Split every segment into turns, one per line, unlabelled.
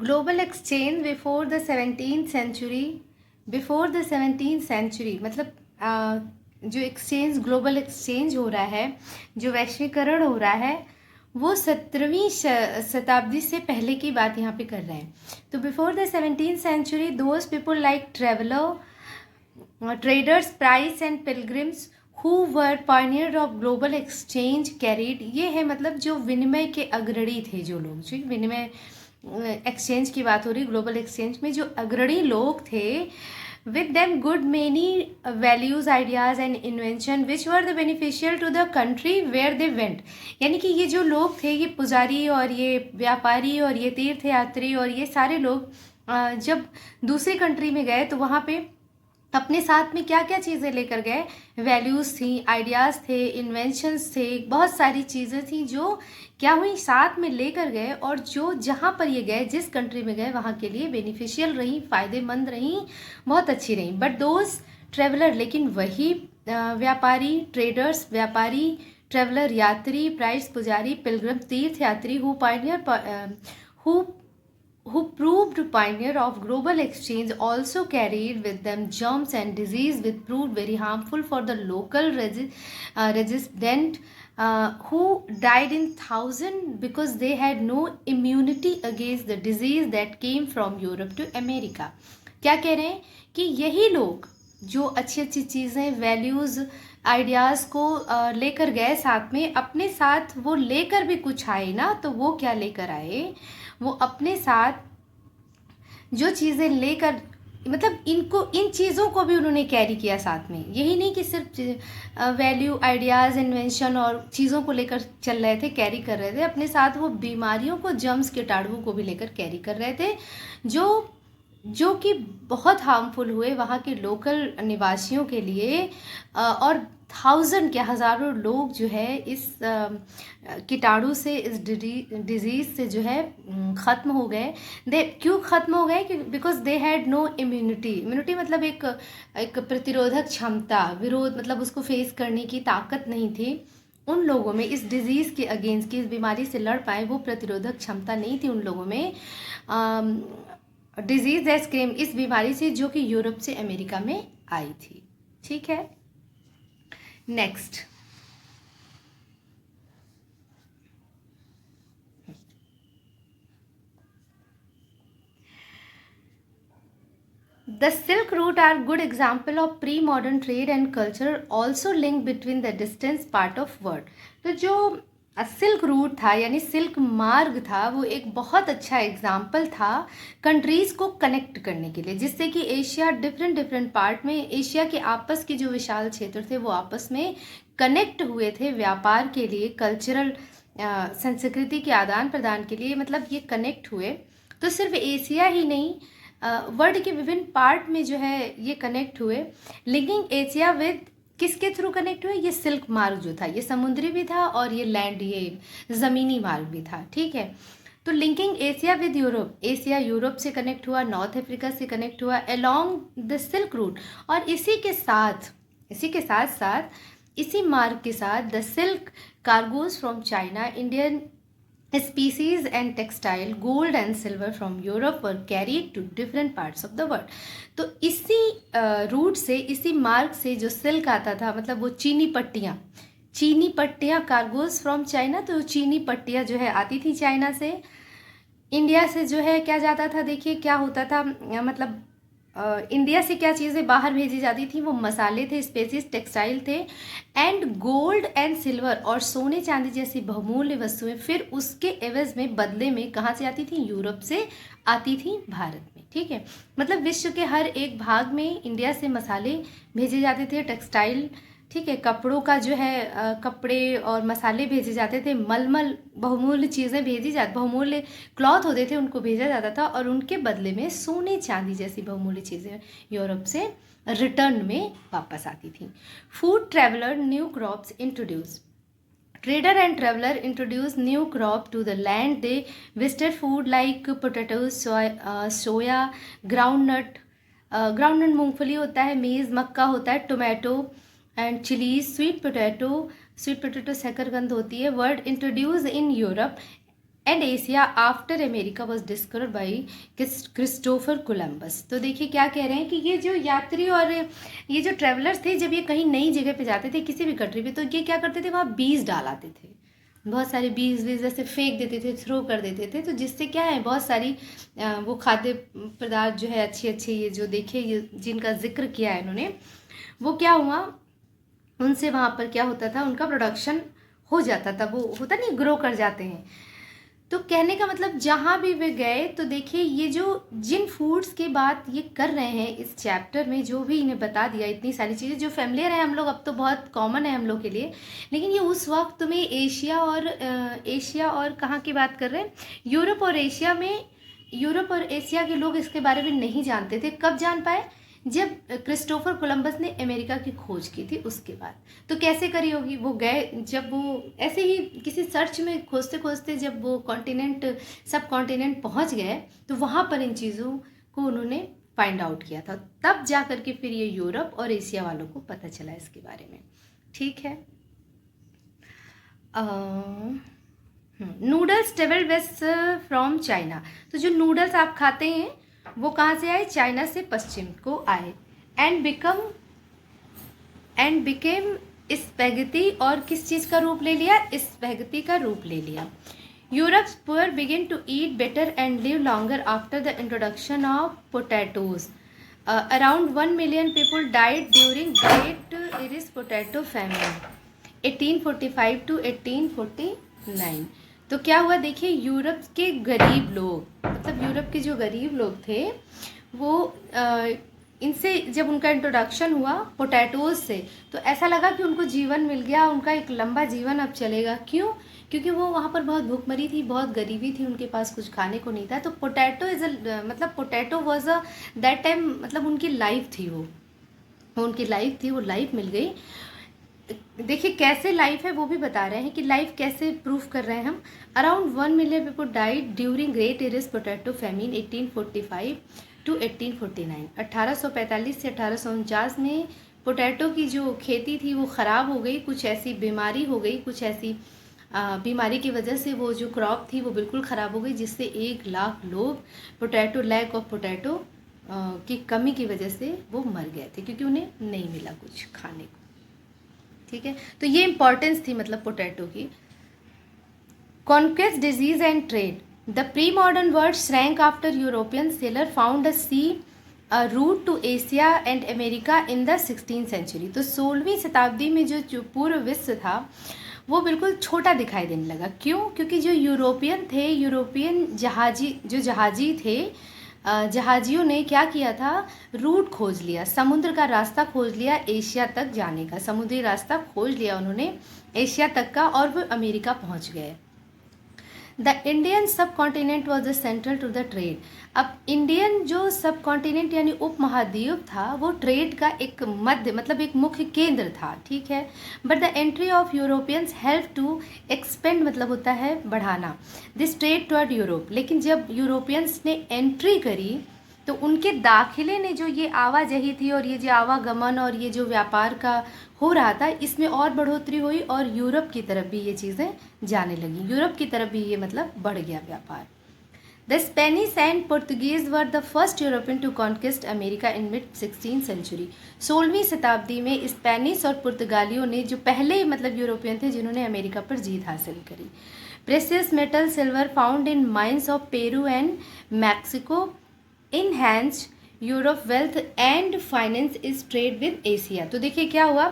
Global exchange before the 17th century मतलब जो exchange global exchange हो रहा है, जो वैश्वीकरण हो रहा है, वो 17वीं शताब्दी से पहले की बात यहाँ पे कर रहे हैं। तो before the 17th century those people like traders, priests and pilgrims who were pioneer of global exchange carried, ये है मतलब जो विनिमय के अग्रणी थे, जो लोग, जो विनिमय एक्सचेंज की बात हो रही, ग्लोबल एक्सचेंज में जो अग्रणी लोग थे, with them good many values, ideas and invention which were the beneficial to the country where they went। यानी कि ये जो लोग थे, ये पुजारी और ये व्यापारी और ये तीर्थ यात्री और ये सारे लोग जब दूसरी कंट्री में गए तो वहाँ पे अपने साथ में क्या क्या चीज़ें लेकर गए, वैल्यूज़ थी, आइडियाज़ थे, इन्वेंशंस थे, बहुत सारी चीज़ें थी जो क्या हुई, साथ में लेकर गए, और जो जहाँ पर ये गए, जिस कंट्री में गए, वहाँ के लिए बेनिफिशियल रही, फ़ायदेमंद रही, बहुत अच्छी रही। बट दोज ट्रेवलर, लेकिन वही व्यापारी, ट्रेडर्स, व्यापारी, ट्रेवलर, यात्री, प्राइस, पुजारी, पिलग्रिम, तीर्थ यात्री, who proved pioneer of global exchange also carried with them germs and disease which proved very harmful for the local resident who died in thousands because they had no immunity against the disease that came from Europe to America। क्या कह रहे हैं कि यही लोग जो अच्छी अच्छी चीज़ें, वैल्यूज़, आइडियाज़ को लेकर गए साथ में, अपने साथ वो लेकर भी कुछ आए ना, तो वो क्या लेकर आए, वो अपने साथ जो चीज़ें लेकर, मतलब इन चीज़ों को भी उन्होंने कैरी किया साथ में। यही नहीं कि सिर्फ वैल्यू, आइडियाज़, इन्वेंशन और चीज़ों को लेकर चल रहे थे, कैरी कर रहे थे, अपने साथ वो बीमारियों को, जर्म्स, कीटाणुओं को भी लेकर कैरी कर रहे थे, जो कि बहुत हार्मफुल हुए वहाँ के लोकल निवासियों के लिए, और थाउजेंड क्या हज़ारों लोग जो है इस कीटाणु से, इस डिजीज़ से जो है ख़त्म हो गए। क्यों ख़त्म हो गए? Because they had no immunity मतलब एक प्रतिरोधक क्षमता, विरोध मतलब उसको फेस करने की ताकत नहीं थी उन लोगों में, इस डिज़ीज़ के अगेंस्ट, की इस बीमारी से लड़ पाए, वो प्रतिरोधक क्षमता नहीं थी उन लोगों में। डिजीज़ दैट केम, इस बीमारी से, जो कि यूरोप से अमेरिका में आई थी। ठीक है, next, The Silk Route are good example of pre-modern trade and culture also linked between the distant part of world। तो जो सिल्क रूट था, यानी सिल्क मार्ग था, वो एक बहुत अच्छा एग्जाम्पल था कंट्रीज़ को कनेक्ट करने के लिए, जिससे कि एशिया, डिफरेंट पार्ट में एशिया के आपस के जो विशाल क्षेत्र थे, वो आपस में कनेक्ट हुए थे व्यापार के लिए, कल्चरल संस्कृति के आदान प्रदान के लिए, मतलब ये कनेक्ट हुए। तो सिर्फ एशिया ही नहीं, वर्ल्ड के विभिन्न पार्ट में जो है ये कनेक्ट हुए। लिंकिंग एशिया विद, किसके थ्रू कनेक्ट हुए? ये सिल्क मार्ग जो था, ये समुद्री भी था और ये लैंड, ये ज़मीनी मार्ग भी था। ठीक है, तो linking Asia with Europe, Asia Europe से कनेक्ट हुआ, नॉर्थ अफ्रीका से कनेक्ट हुआ अलोंग द सिल्क रूट, और इसी के साथ साथ इसी मार्ग के साथ the silk cargoes from China, Indian species and textile, gold and silver from Europe were carried to different parts of the world। तो इसी रूट से, इसी मार्ग से जो सिल्क आता था, मतलब वो चीनी पट्टियाँ कार्गोज फ्रॉम चाइना, तो चीनी पट्टियाँ जो है आती थी चाइना से, इंडिया से जो है क्या जाता था, देखिए क्या होता था, मतलब इंडिया से क्या चीज़ें बाहर भेजी जाती थी, वो मसाले थे, स्पेसिस, टेक्सटाइल थे, एंड गोल्ड एंड सिल्वर, और सोने चांदी जैसी बहुमूल्य वस्तुएं फिर उसके एवज में, बदले में कहाँ से आती थी? यूरोप से आती थी भारत में। ठीक है, मतलब विश्व के हर एक भाग में इंडिया से मसाले भेजे जाते थे, टेक्सटाइल, ठीक है, कपड़ों का जो है कपड़े और मसाले भेजे जाते थे, मलमल, बहुमूल्य चीज़ें बहुमूल्य क्लॉथ होते थे, उनको भेजा जाता था, और उनके बदले में सोने चांदी जैसी बहुमूल्य चीज़ें यूरोप से रिटर्न में वापस आती थी। Food traveller new crops introduce, trader and traveller introduce new crop to the land, they visited food like potatoes, soya, groundnut मूंगफली होता है, मेज़, मक्का होता है, tomato and chillies, sweet potato शकरकंद होती है। Were introduce in Europe and Asia after America was discovered by Christopher Columbus. तो देखिए क्या कह रहे हैं कि ये जो यात्री और ये जो ट्रेवलर्स थे, जब ये कहीं नई जगह पे जाते थे किसी भी कंट्री पे, तो ये क्या करते थे, वहाँ बीज डाल आते थे, बहुत सारे बीज जैसे फेंक देते थे, थ्रो कर देते थे। तो जिससे क्या है, बहुत सारी वो खाद्य पदार्थ जो है अच्छे अच्छे, ये जो देखे ये जिनका जिक्र किया है इन्होंने, वो क्या हुआ, उनसे वहाँ पर क्या होता था, उनका प्रोडक्शन हो जाता था, वो होता नहीं, ग्रो कर जाते हैं। तो कहने का मतलब जहाँ भी वे गए, तो देखिए ये जो जिन फूड्स की बात ये कर रहे हैं इस चैप्टर में, जो भी इन्हें बता दिया, इतनी सारी चीज़ें जो फेमिलियर है हम लोग, अब तो बहुत कॉमन है हम लोग के लिए, लेकिन ये उस वक्त में एशिया और कहाँ की बात कर रहे हैं, यूरोप और एशिया में, यूरोप और एशिया के लोग इसके बारे में नहीं जानते थे। कब जान पाए, जब क्रिस्टोफर कोलंबस ने अमेरिका की खोज की थी उसके बाद। तो कैसे करी होगी, वो गए, जब वो ऐसे ही किसी सर्च में खोजते खोजते जब वो सब कॉन्टिनेंट पहुंच गए, तो वहाँ पर इन चीज़ों को उन्होंने फाइंड आउट किया था, तब जा करके फिर ये यूरोप और एशिया वालों को पता चला इसके बारे में। ठीक है। Noodles travel west from China. तो जो नूडल्स आप खाते हैं वो कहाँ से आए, चाइना से पश्चिम को आए। एंड बिकेम स्पैगेटी, और किस चीज़ का रूप ले लिया, स्पैगेटी का रूप ले लिया। Europe's poor begin to eat better and live longer after the introduction of potatoes. Around 1 million people died during Great Irish Potato Famine 1845 to 1849। तो क्या हुआ, देखिए यूरोप के गरीब लोग, मतलब यूरोप के जो गरीब लोग थे वो इनसे जब उनका इंट्रोडक्शन हुआ पोटैटोज से, तो ऐसा लगा कि उनको जीवन मिल गया, उनका एक लंबा जीवन अब चलेगा। क्यों, क्योंकि वो वहाँ पर बहुत भूखमरी थी, बहुत गरीबी थी, उनके पास कुछ खाने को नहीं था। तो पोटैटो मतलब potato was a that time, मतलब उनकी लाइफ थी, वो उनकी लाइफ थी, वो लाइफ मिल गई। देखिए कैसे लाइफ है वो भी बता रहे हैं कि लाइफ कैसे प्रूफ कर रहे हैं हम। Around 1 million people died during great Irish potato famine 1845 to 1849। 1845 से 1849 में पोटैटो की जो खेती थी वो ख़राब हो गई, कुछ ऐसी बीमारी हो गई, कुछ ऐसी बीमारी की वजह से वो जो क्रॉप थी वो बिल्कुल ख़राब हो गई, जिससे 1 लाख लोग लैक ऑफ पोटैटो की कमी की वजह से वो मर गए थे, क्योंकि उन्हें नहीं मिला कुछ खाने को। ठीक है, तो ये इंपॉर्टेंस थी मतलब पोटैटो की। Conquest, disease and trade. The pre modern world shrank after European sailor found a sea route to Asia and America in the 16th century. तो 16वीं शताब्दी में जो पूर्व विश्व था वो बिल्कुल छोटा दिखाई देने लगा। क्यों, क्योंकि जो यूरोपियन जहाजी थे, जहाजियों ने क्या किया था, रूट खोज लिया, समुद्र का रास्ता खोज लिया एशिया तक जाने का, समुद्री रास्ता खोज लिया उन्होंने एशिया तक का, और वो अमेरिका पहुंच गए। The Indian subcontinent was the central to the trade. अब इंडियन जो सब कॉन्टिनेंट यानी उपमहाद्वीप था वो ट्रेड का एक मध्य, मतलब एक मुख्य केंद्र था। ठीक है, but the entry of Europeans help to expand, मतलब होता है बढ़ाना, दिस ट्रेड टुवर्ड यूरोप। लेकिन जब यूरोपियंस ने एंट्री करी तो उनके दाखिले ने जो ये आवाजाही थी और ये जो आवागमन और ये जो व्यापार का हो रहा था, इसमें और बढ़ोतरी हुई और यूरोप की तरफ भी ये चीज़ें जाने लगी, यूरोप की तरफ भी ये मतलब बढ़ गया व्यापार। The Spanish and Portuguese were the first European to conquest America in mid 16th century. 16वीं शताब्दी में स्पेनिश और पुर्तगालियों ने, जो पहले मतलब यूरोपियन थे जिन्होंने अमेरिका पर जीत हासिल करी। Precious metal silver found in mines of Peru and Mexico enhance Europe wealth and finance is trade with Asia. तो देखिए क्या हुआ,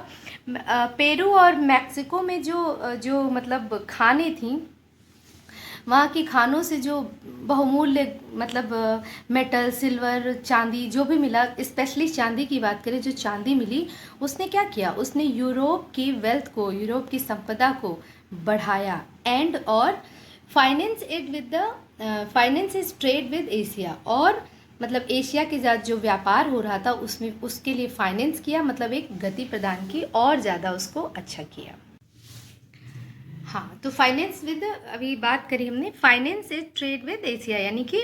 पेरू और मैक्सिको में जो मतलब खाने थी, वहाँ की खानों से जो बहुमूल्य मतलब मेटल, सिल्वर, चांदी जो भी मिला, स्पेशली चांदी की बात करें, जो चांदी मिली उसने क्या किया, उसने यूरोप की वेल्थ को, यूरोप की संपदा को बढ़ाया। एंड और finance is trade with Asia, और मतलब एशिया के साथ जो व्यापार हो रहा था उसमें उसके लिए फाइनेंस किया, मतलब एक गति प्रदान की और ज़्यादा उसको अच्छा किया। हाँ, तो फाइनेंस विद, अभी बात करी हमने, finance is trade with Asia, यानी कि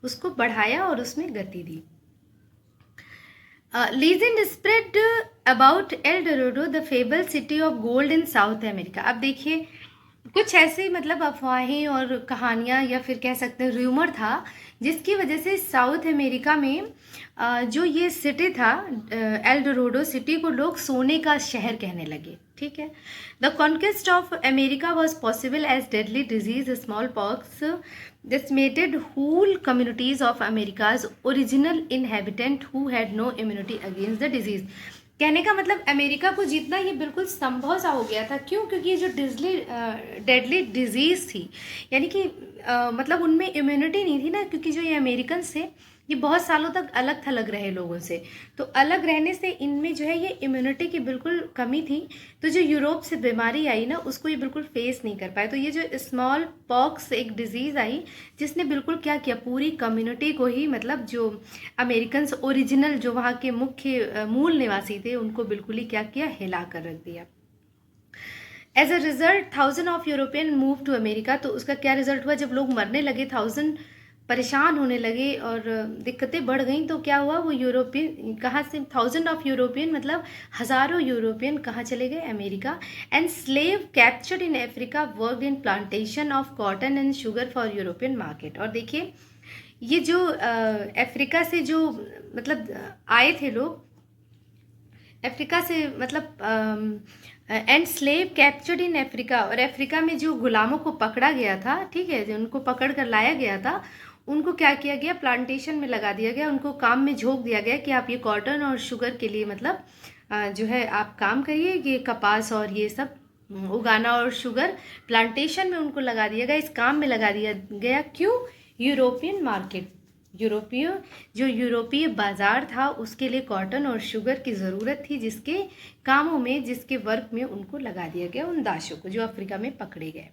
उसको बढ़ाया और उसमें गति दी। Legend spread about El Dorado the fable city of gold in South America. अब देखिए कुछ ऐसी मतलब अफवाहें और कहानियाँ या फिर कह सकते हैं र्यूमर था, जिसकी वजह से साउथ अमेरिका में जो ये सिटी था, एल डोराडो सिटी को लोग सोने का शहर कहने लगे। ठीक है। The conquest of America was possible as deadly disease smallpox decimated whole communities of America's original inhabitant who had no immunity against the disease। कहने का मतलब अमेरिका को जीतना ये बिल्कुल संभव सा हो गया था। क्यों? क्योंकि ये जो डेडली डिजीज़ थी, यानी कि मतलब उनमें इम्यूनिटी नहीं थी ना, क्योंकि जो ये अमेरिकन थे ये बहुत सालों तक अलग थलग रहे लोगों से, तो अलग रहने से इनमें जो है ये इम्यूनिटी की बिल्कुल कमी थी। तो जो यूरोप से बीमारी आई ना, उसको ये बिल्कुल फेस नहीं कर पाए। तो ये जो स्मॉल पॉक्स एक डिजीज़ आई, जिसने बिल्कुल क्या किया, पूरी कम्युनिटी को ही, मतलब जो अमेरिकन्स ओरिजिनल जो वहाँ के मुख्य मूल निवासी थे, उनको बिल्कुल ही क्या किया, हिला कर रख दिया। As a result 1000 of European move to America. तो उसका क्या रिजल्ट हुआ, जब लोग मरने लगे, 1000 परेशान होने लगे और दिक्कतें बढ़ गई, तो क्या हुआ, वो यूरोपियन कहाँ से, 1000 ऑफ यूरोपियन मतलब हज़ारों यूरोपियन कहाँ चले गए, America. And slave captured in Africa worked in plantation of cotton and sugar for European market. और देखिए ये जो अफ्रीका से जो मतलब आए थे लोग, अफ्रीका से मतलब and slave captured in Africa, और अफ्रीका में जो गुलामों को पकड़ा गया था, ठीक है, जो उनको पकड़ कर लाया गया था, उनको क्या किया गया, प्लांटेशन में लगा दिया गया, उनको काम में झोंक दिया गया कि आप ये कॉटन और शुगर के लिए मतलब जो है आप काम करिए, ये कपास और ये सब उगाना, और शुगर प्लांटेशन में उनको लगा दिया गया, इस काम में लगा दिया गया। क्यों? यूरोपियन मार्केट, यूरोपीय बाजार था, उसके लिए कॉटन और शुगर की ज़रूरत थी, जिसके कामों में, जिसके वर्क में उनको लगा दिया गया, उन दासों को जो अफ्रीका में पकड़े गए।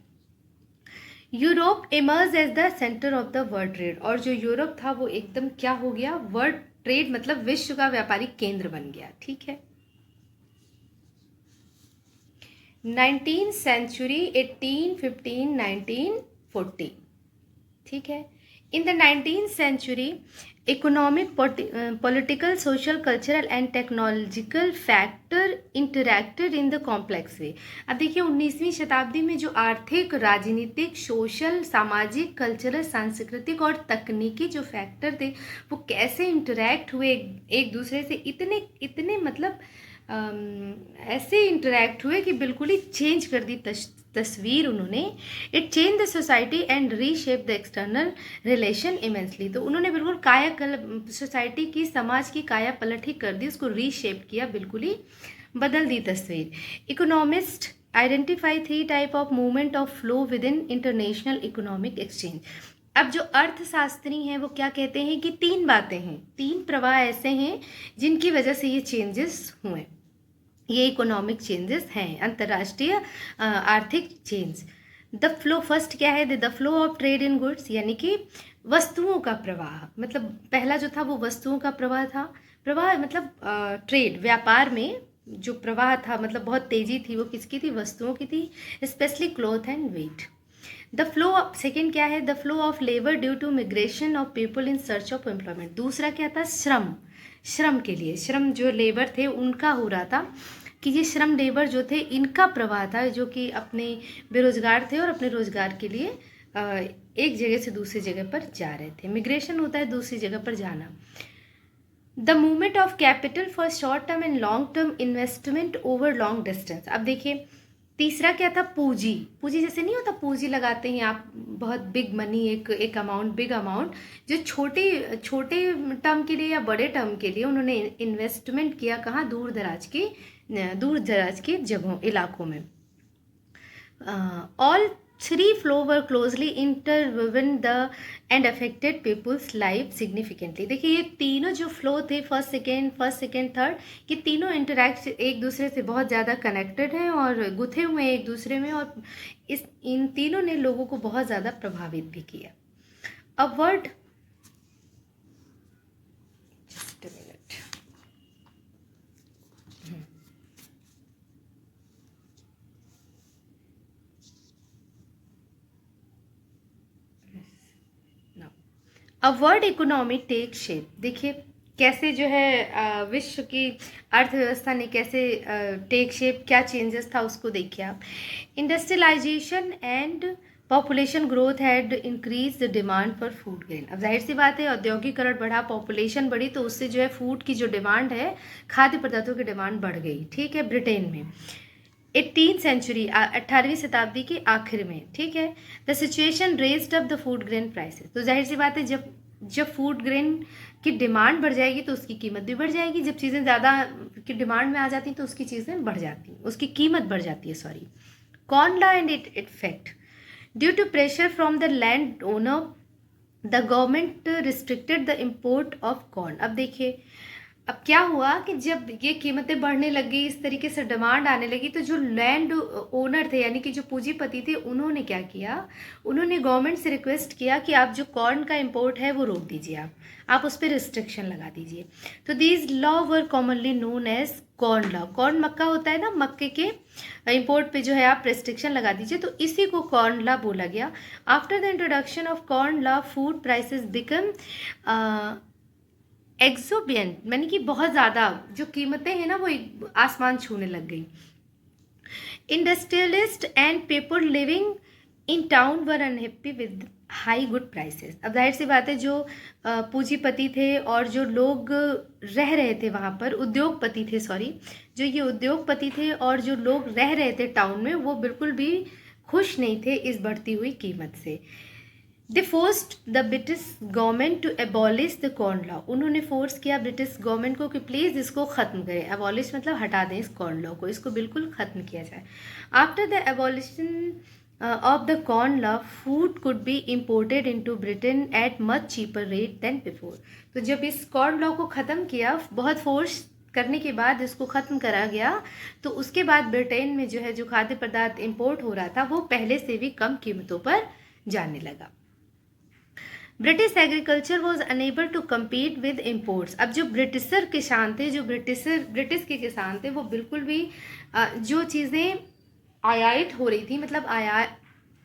Europe emerge as the centre of the world trade. और जो यूरोप था वो एकदम क्या हो गया, वर्ल्ड ट्रेड मतलब विश्व का व्यापारिक केंद्र बन गया। ठीक है। 19th century 1815 1940। ठीक है। In the 19th century, economic, political, social, cultural and technological factor interacted in the complex way। अब देखिए 19वीं शताब्दी में जो आर्थिक, राजनीतिक, सोशल, सामाजिक, कल्चरल, सांस्कृतिक और तकनीकी जो फैक्टर थे, वो कैसे इंटरेक्ट हुए एक दूसरे से, इतने मतलब ऐसे इंटरेक्ट हुए कि बिल्कुल ही चेंज कर दी तस्वीर उन्होंने। It change the society and reshape the external relation immensely. तो उन्होंने बिल्कुल सोसाइटी की, समाज की काया पलट ही कर दी, उसको रीशेप किया, बिल्कुल ही बदल दी तस्वीर। Economist identify 3 type of movement of flow with in international economic exchange. अब जो अर्थशास्त्री हैं वो क्या कहते हैं कि 3 बातें हैं, 3 प्रवाह ऐसे हैं जिनकी वजह से ये चेंजेस हुए, ये इकोनॉमिक चेंजेस हैं, अंतर्राष्ट्रीय आर्थिक चेंज। द फ्लो, फर्स्ट क्या है, the flow of trade in goods, यानी कि वस्तुओं का प्रवाह। मतलब पहला जो था वो वस्तुओं का प्रवाह था। प्रवाह मतलब ट्रेड, व्यापार में जो प्रवाह था, मतलब बहुत तेजी थी, वो किसकी थी, वस्तुओं की थी, specially cloth and wheat. The flow, second क्या है, the flow of labour due to migration of people in search of employment. दूसरा क्या था, श्रम के लिए, श्रम जो लेबर थे उनका हो रहा था कि ये श्रम लेबर जो थे इनका प्रवाह था, जो कि अपने बेरोजगार थे और अपने रोजगार के लिए एक जगह से दूसरी जगह पर जा रहे थे। मिग्रेशन होता है दूसरी जगह पर जाना। The movement of capital for short term and long term investment over long distance. अब देखिए तीसरा क्या था, पूंजी। पूंजी जैसे नहीं होता, पूंजी लगाते हैं आप, बहुत बिग मनी, एक अमाउंट, बिग अमाउंट, जो छोटे टर्म के लिए या बड़े टर्म के लिए उन्होंने इन्वेस्टमेंट किया, कहाँ, दूर दराज के जगहों, इलाकों में। All 3 flow were closely interwoven the end affected people's life significantly. देखिए ये तीनों जो फ्लो थे, फर्स्ट सेकेंड थर्ड, ये तीनों इंटरैक्ट एक दूसरे से बहुत ज़्यादा कनेक्टेड हैं और गुथे हुए हैं एक दूसरे में, और इन तीनों ने लोगों को बहुत ज़्यादा प्रभावित भी किया। A world, just a minute, a world economy take shape. देखिए कैसे जो है विश्व की अर्थव्यवस्था ने कैसे टेक शेप, क्या चेंजेस था उसको देखिए आप। Industrialisation and population growth had increase the demand for food grain. अब जाहिर सी बात है, औद्योगिकरण बढ़ा, पॉपुलेशन बढ़ी, तो उससे जो है फूड की जो डिमांड है, खाद्य पदार्थों की डिमांड बढ़ गई। ठीक है, ब्रिटेन में 18वीं सेंचुरी, 18वीं शताब्दी के आखिर में। ठीक है, the situation raised up the food grain prices. तो जाहिर सी बात है, जब फूड ग्रेन की डिमांड बढ़ जाएगी तो उसकी कीमत भी बढ़ जाएगी। जब चीज़ें ज़्यादा की डिमांड में आ जाती हैं तो उसकी चीज़ें बढ़ जाती हैं, उसकी कीमत बढ़ जाती है, sorry. Corn law and it effect. Due to pressure from the land owner, the government restricted the import of corn. अब देखिए, अब क्या हुआ कि जब ये कीमतें बढ़ने लगी, इस तरीके से डिमांड आने लगी, तो जो लैंड ओनर थे, यानी कि जो पूंजीपति थे, उन्होंने क्या किया, उन्होंने गवर्नमेंट से रिक्वेस्ट किया कि आप जो कॉर्न का इंपोर्ट है वो रोक दीजिए, आप उस पर रिस्ट्रिक्शन लगा दीजिए। तो these law were commonly known as corn law. Corn मक्का होता है ना, मक्के के इंपोर्ट पे जो है आप रिस्ट्रिक्शन लगा दीजिए, तो इसी को कॉर्न लॉ बोला गया। After the introduction of corn law, food prices become exorbitant, यानी कि बहुत ज़्यादा जो कीमतें हैं ना वो आसमान छूने लग गई। Industrialist and people living in town were unhappy with high good prices. अब जाहिर सी बात है, जो पूंजीपति थे और जो लोग रह रहे थे वहाँ पर, उद्योगपति थे, सॉरी, जो ये उद्योगपति थे और जो लोग रह रहे थे टाउन में, वो बिल्कुल भी खुश नहीं थे इस बढ़ती हुई कीमत से। They forced the British government to abolish the corn law. उन्होंने फोर्स किया ब्रिटिश गवर्नमेंट को कि प्लीज़ इसको ख़त्म करें। एबॉलिश मतलब हटा दें इस कॉर्न लॉ को, इसको बिल्कुल ख़त्म किया जाए। After the abolition of the corn law, food could be imported into Britain at much cheaper rate than before. तो जब इस कॉर्न लॉ को ख़त्म किया, बहुत फोर्स करने के बाद इसको ख़त्म करा गया, तो उसके बाद ब्रिटेन में जो है जो खाद्य पदार्थ इम्पोर्ट हो रहा था वो पहले से भी कम कीमतों पर जाने लगा। British agriculture was unable to compete with imports. अब जो ब्रिटिशर किसान थे, जो ब्रिटिश के किसान थे, वो बिल्कुल भी जो चीज़ें आयात हो रही थी, मतलब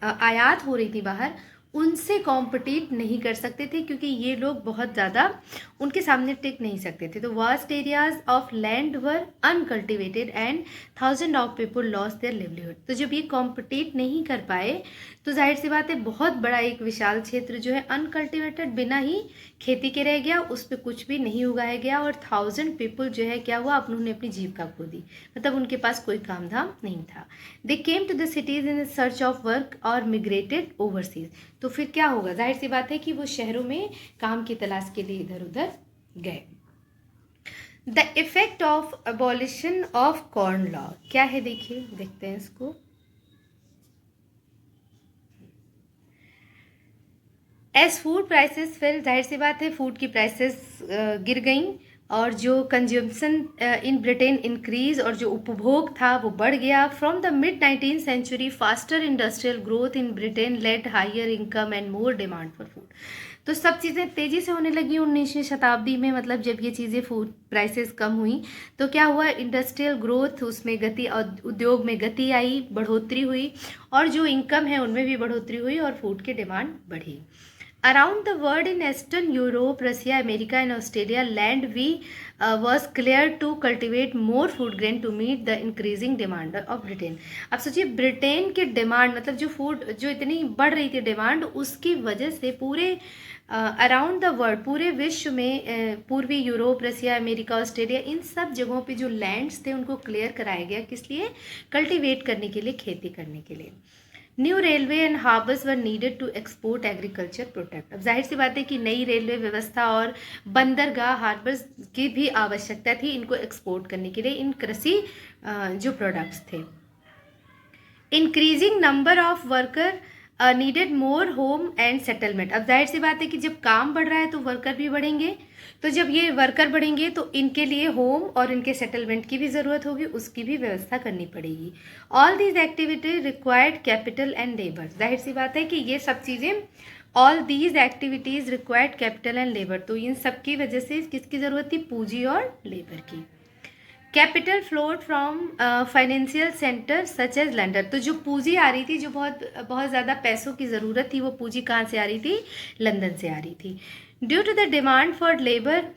आयात हो रही थी बाहर, उनसे कॉम्पिटिट नहीं कर सकते थे, क्योंकि ये लोग बहुत ज़्यादा उनके सामने टिक नहीं सकते थे। तो vast areas of land were uncultivated and thousand of people lost their livelihood. तो जब ये कॉम्पिटिट नहीं कर पाए, तो जाहिर सी बात है, बहुत बड़ा एक विशाल क्षेत्र जो है अनकल्टिवेटेड, बिना ही खेती के रह गया, उस पर कुछ भी नहीं उगाया गया, और 1000 पीपल जो है क्या हुआ, उन्होंने अपनी जीविका खो दी, मतलब उनके पास कोई काम धाम नहीं था। They came to the cities in search of work और मिग्रेटेड ओवरसीज। तो फिर क्या होगा, जाहिर सी बात है कि वो शहरों में काम की तलाश के लिए इधर उधर गए। The effect of abolition of corn law क्या है, देखिए, देखते हैं इसको। एज फूड प्राइसेस फेल, जाहिर सी बात है फूड की प्राइसेस गिर गई, और जो कंज्यूमशन इन ब्रिटेन इंक्रीज, और जो उपभोग था वो बढ़ गया। From the mid 19th century, faster industrial growth in Britain led higher income and more demand for food. तो सब चीज़ें तेज़ी से होने लगी 19वीं शताब्दी में, मतलब जब ये चीज़ें फूड प्राइसेस कम हुई तो क्या हुआ, इंडस्ट्रियल ग्रोथ, उसमें गति, उद्योग में गति आई, बढ़ोतरी हुई, और जो इनकम है उनमें भी बढ़ोतरी हुई, और फूड की डिमांड बढ़ी। Around the world in Eastern Europe, Russia, America and Australia, land was cleared to cultivate more food grain to meet the increasing demand of Britain. अब सोचिए, ब्रिटेन की डिमांड, मतलब जो फूड जो इतनी बढ़ रही थी डिमांड, उसकी वजह से पूरे अराउंड द वर्ल्ड, पूरे विश्व में, पूर्वी यूरोप, रसिया, अमेरिका, ऑस्ट्रेलिया, इन सब जगहों पे जो लैंड्स थे उनको क्लियर कराया गया, किस लिए, कल्टीवेट करने के लिए, खेती करने के लिए। New railway and harbours were needed to export agriculture product. अब जाहिर सी बात है कि नई रेलवे व्यवस्था और बंदरगाह, हार्बर्स की भी आवश्यकता थी इनको एक्सपोर्ट करने के लिए, इन कृषि जो प्रोडक्ट्स थे। Increasing number of worker needed more home and settlement. अब जाहिर सी बात है कि जब काम बढ़ रहा है तो वर्कर भी बढ़ेंगे, तो जब ये वर्कर बढ़ेंगे तो इनके लिए होम और इनके सेटलमेंट की भी ज़रूरत होगी, उसकी भी व्यवस्था करनी पड़ेगी। All these activity required capital and labour. जाहिर सी बात है कि ये सब चीज़ें, all these activities required capital and labour, तो इन सब की वजह से किसकी ज़रूरत थी, पूंजी और लेबर की। Capital flowed from financial centre such as London. तो जो पूंजी आ रही थी, जो बहुत ज़्यादा पैसों की ज़रूरत थी, वो पूंजी कहाँ से आ रही थी, लंदन से आ रही थी। Due to the demand for labour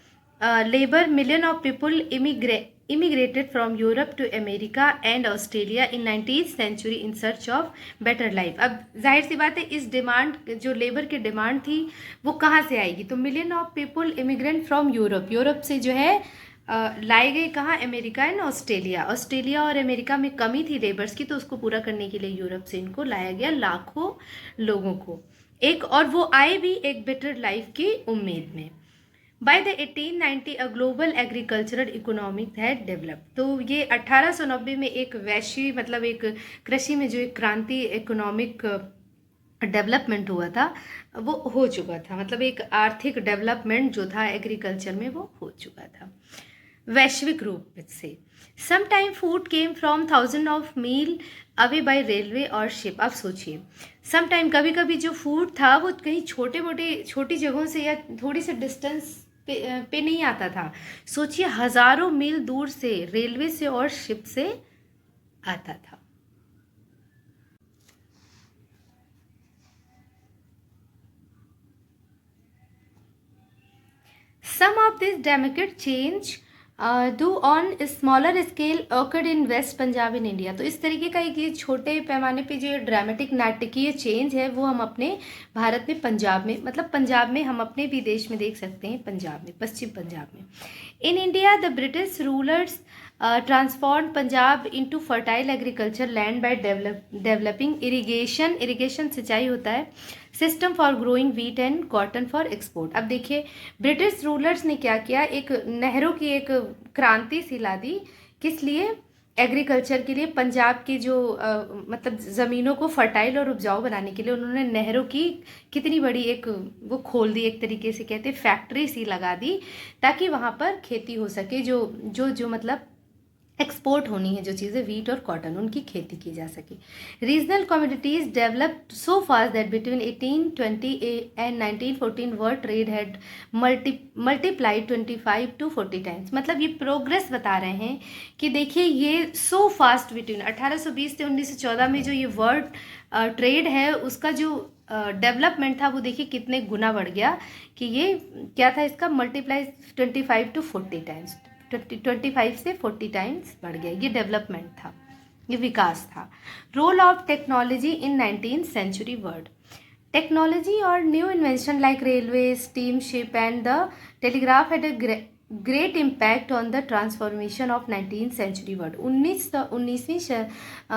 labor, million of people immigrated from Europe to America and Australia in 19th century in search of better life. अब जाहिर सी बात है, इस डिमांड जो लेबर की डिमांड थी वो कहाँ से आएगी? तो million of people immigrant from Europe, Europe से जो है लाए गए कहाँ? America and Australia. ऑस्ट्रेलिया और अमेरिका में कमी थी लेबर्स की, तो उसको पूरा करने के लिए यूरोप से इनको लाया गया, लाखों लोगों को एक, और वो आए भी एक बेटर लाइफ की उम्मीद में। By the 1890 a global agricultural economic had develop. तो ये 1890 में एक वैश्विक, मतलब एक कृषि में जो एक क्रांति, इकोनॉमिक डेवलपमेंट हुआ था, वो हो चुका था। मतलब एक आर्थिक डेवलपमेंट जो था एग्रीकल्चर में वो हो चुका था वैश्विक रूप से। Some time food came from thousand of mile away by railway और शिप। अब सोचिए, सम टाइम, कभी कभी जो फूड था वो कहीं छोटी जगहों से या थोड़ी सी डिस्टेंस पे नहीं आता था। सोचिए, हजारों मील दूर से रेलवे से और शिप से आता था। Some of this dramatic change do on smaller scale occurred in West Punjab in India। तो इस तरीके का एक ये छोटे पैमाने पे जो ड्रामेटिक नाटकीय चेंज है वो हम अपने भारत में, पंजाब में, मतलब पंजाब में, हम अपने भी देश में देख सकते हैं, पंजाब में, पश्चिम पंजाब में। In India the British rulers transform Punjab into fertile agriculture land by developing irrigation सिंचाई होता है, system for growing wheat and cotton for export. अब देखिए, ब्रिटिश रूलर्स ने क्या किया, एक नहरों की एक क्रांति सी ला दी। किस लिए? एग्रीकल्चर के लिए। पंजाब की जो मतलब ज़मीनों को फर्टाइल और उपजाऊ बनाने के लिए उन्होंने नहरों की कितनी बड़ी एक वो खोल दी, एक तरीके से कहते फैक्ट्री सी लगा दी, ताकि वहाँ पर खेती हो सके, जो मतलब एक्सपोर्ट होनी है जो चीज़ें, वीट और कॉटन, उनकी खेती की जा सके। Regional communities developed so fast that between 1820 and 1914 world trade had multiplied 25 to 40 times. मतलब ये प्रोग्रेस बता रहे हैं कि देखिए, ये सो फास्ट बिटवीन 1820 से 1914 में जो ये वर्ल्ड ट्रेड है उसका जो डेवलपमेंट था वो देखिए कितने गुना बढ़ गया, कि ये क्या था, इसका मल्टीप्लाई 25 to 40 टाइम्स, 25 से 40 टाइम्स बढ़ गया। ये डेवलपमेंट था, ये विकास था। Role of technology in 19th century world. Technology और new invention like railway, steam ship and the telegraph had a great impact on the transformation of 19th century world. 19वीं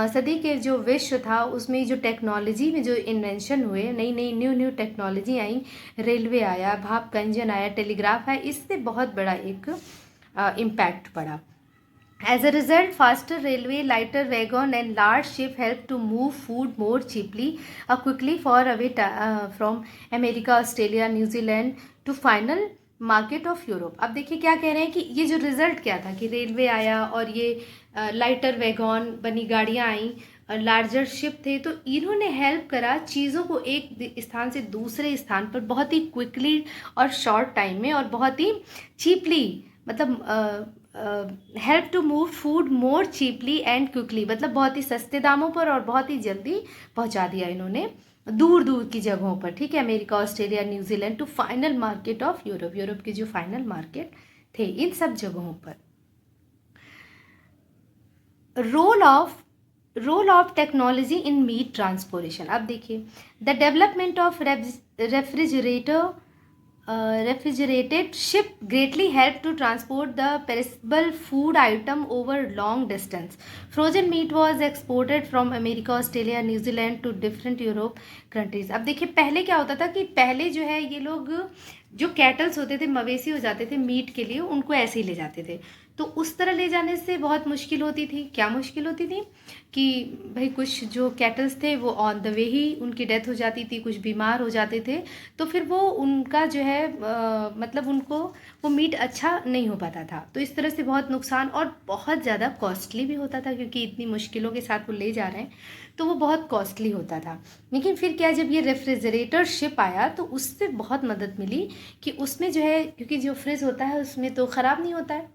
सदी के जो विश्व था उसमें जो टेक्नोलॉजी में जो इन्वेंशन हुए, नई न्यू टेक्नोलॉजी आई, रेलवे आया, भाप का इंजन आया, टेलीग्राफ आया, इससे बहुत बड़ा एक इम्पैक्ट पड़ा। As a result, faster railway, lighter wagon and large ship helped to move food more cheaply, quickly far away from America, Australia, New Zealand to final market of Europe. अब देखिए क्या कह रहे हैं कि ये जो रिजल्ट क्या था कि रेलवे आया और ये लाइटर वैगॉन बनी, गाड़ियाँ आई, लार्जर शिप थे, तो इन्होंने हेल्प करा चीज़ों को एक स्थान से दूसरे स्थान पर बहुत ही क्विकली और शॉर्ट टाइम में और बहुत ही चीपली, मतलब help to move food more cheaply and quickly, मतलब बहुत ही सस्ते दामों पर और बहुत ही जल्दी पहुंचा दिया इन्होंने दूर दूर की जगहों पर, ठीक है, America, Australia, New Zealand to final market of Europe, Europe के जो फाइनल मार्केट थे इन सब जगहों पर। Role of technology in meat transportation. अब देखिए, the development of refrigerated ship greatly helped to transport the perishable food item over long distance. Frozen meat was exported from America, Australia, New Zealand to different Europe countries. अब देखिए, पहले क्या होता था कि पहले जो है ये लोग जो कैटल्स होते थे, मवेशी हो जाते थे मीट के लिए, उनको ऐसे ही ले जाते थे, तो उस तरह ले जाने से बहुत मुश्किल होती थी। क्या मुश्किल होती थी कि भाई कुछ जो कैटल्स थे वो ऑन द वे ही उनकी डेथ हो जाती थी, कुछ बीमार हो जाते थे, तो फिर वो उनका जो है मतलब उनको वो मीट अच्छा नहीं हो पाता था, तो इस तरह से बहुत नुकसान और बहुत ज़्यादा कॉस्टली भी होता था, क्योंकि इतनी मुश्किलों के साथ वो ले जा रहे हैं तो वो बहुत कॉस्टली होता था। लेकिन फिर क्या, जब ये रेफ्रिजरेटर शिप आया तो उससे बहुत मदद मिली कि उसमें जो है, क्योंकि जो फ्रिज होता है उसमें तो ख़राब नहीं होता है,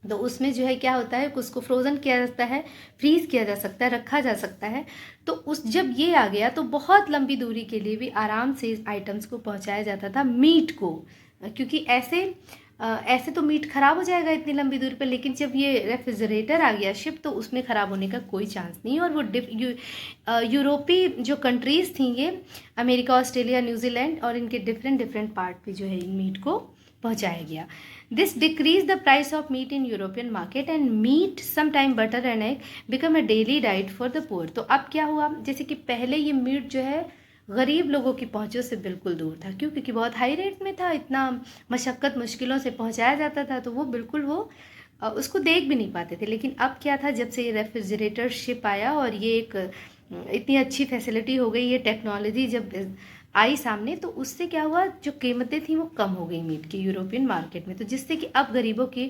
तो उसमें जो है क्या होता है, उसको फ्रोज़न किया जाता है, फ्रीज़ किया जा सकता है, रखा जा सकता है। तो उस जब ये आ गया तो बहुत लंबी दूरी के लिए भी आराम से इस आइटम्स को पहुंचाया जाता था, मीट को, क्योंकि ऐसे ऐसे तो मीट ख़राब हो जाएगा इतनी लंबी दूरी पर, लेकिन जब ये रेफ्रिजरेटर आ गया शिप तो उसमें ख़राब होने का कोई चांस नहीं। और वो यूरोपीय जो कंट्रीज़ थी ये, अमेरिका, ऑस्ट्रेलिया, न्यूजीलैंड, और इनके डिफरेंट डिफरेंट पार्ट पे जो है इन मीट को पहुंचाया गया। This decrease the price of meat in European market and meat sometime butter and egg become a daily diet for the poor. तो अब क्या हुआ, जैसे कि पहले ये मीट जो है गरीब लोगों की पहुँचों से बिल्कुल दूर था, क्यों? क्योंकि बहुत हाई रेट में था, इतना मशक्क़त मुश्किलों से पहुँचाया जाता था, तो वो बिल्कुल वो उसको देख भी नहीं पाते थे। लेकिन अब क्या था, जब से ये रेफ्रिजरेटर शिप आया और ये एक इतनी अच्छी फैसिलिटी हो गई, ये टेक्नोलॉजी जब आई सामने, तो उससे क्या हुआ, जो कीमतें थी वो कम हो गई मीट की यूरोपियन मार्केट में, तो जिससे कि अब गरीबों के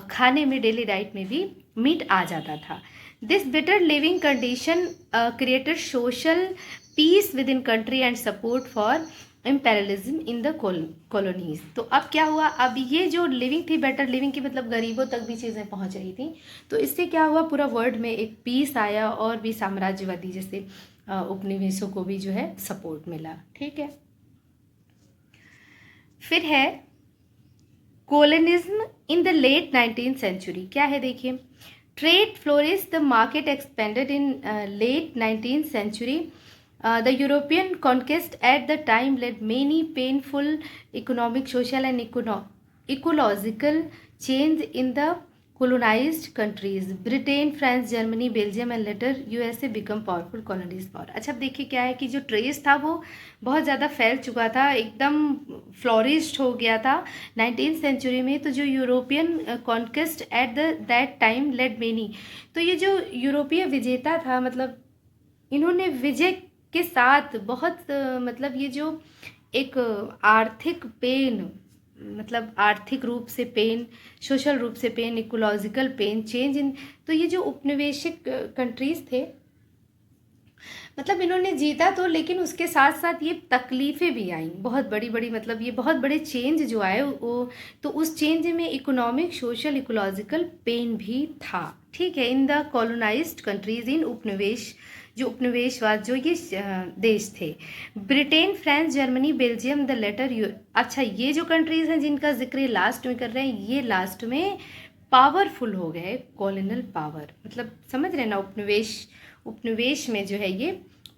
खाने में, डेली डाइट में भी मीट आ जाता था। This better living condition created social peace with in country and support for imperialism in the colonies. तो अब क्या हुआ, अब ये जो लिविंग थी, बेटर लिविंग की मतलब गरीबों तक भी चीज़ें पहुंच रही थी, तो इससे क्या हुआ, पूरा वर्ल्ड में एक पीस आया और भी साम्राज्यवादी जैसे उपनिवेशों को भी जो है सपोर्ट मिला। ठीक है, फिर है colonialism in the late 19th century. क्या है देखिए, trade flourish, the market expanded in late 19th century. The European conquest at the time led many painful economic, social and ecological change in the colonized countries. Britain, France, Germany, Belgium and later USA become powerful colonies power। अच्छा, अब देखिए क्या है कि जो trace था वो बहुत ज़्यादा फैल चुका था, एकदम फ्लोरिश्ड हो गया था 19th सेंचुरी में। तो जो European conquest at that time led many, तो ये जो यूरोपीय विजेता था, मतलब इन्होंने विजय के साथ बहुत मतलब ये जो एक आर्थिक पेन, मतलब आर्थिक रूप से पेन, सोशल रूप से pain, ecological pain, change in, तो ये जो उपनिवेशिक कंट्रीज़ थे, मतलब इन्होंने जीता तो, लेकिन उसके साथ साथ ये तकलीफ़ें भी आई बहुत बड़ी बड़ी, मतलब ये बहुत बड़े चेंज जो आए वो, तो उस चेंज में इकोनॉमिक, सोशल, इकोलॉजिकल पेन भी था। ठीक है, इन द कॉलोनाइज्ड कंट्रीज़, इन उपनिवेश, जो उपनिवेशवाद जो ये देश थे, Britain, France, Germany, Belgium, the latter. अच्छा, ये जो कंट्रीज़ हैं जिनका जिक्र लास्ट में कर रहे हैं, ये लास्ट में पावरफुल हो गए, कॉलोनियल पावर, मतलब समझ रहे हैं ना, उपनिवेश में जो है ये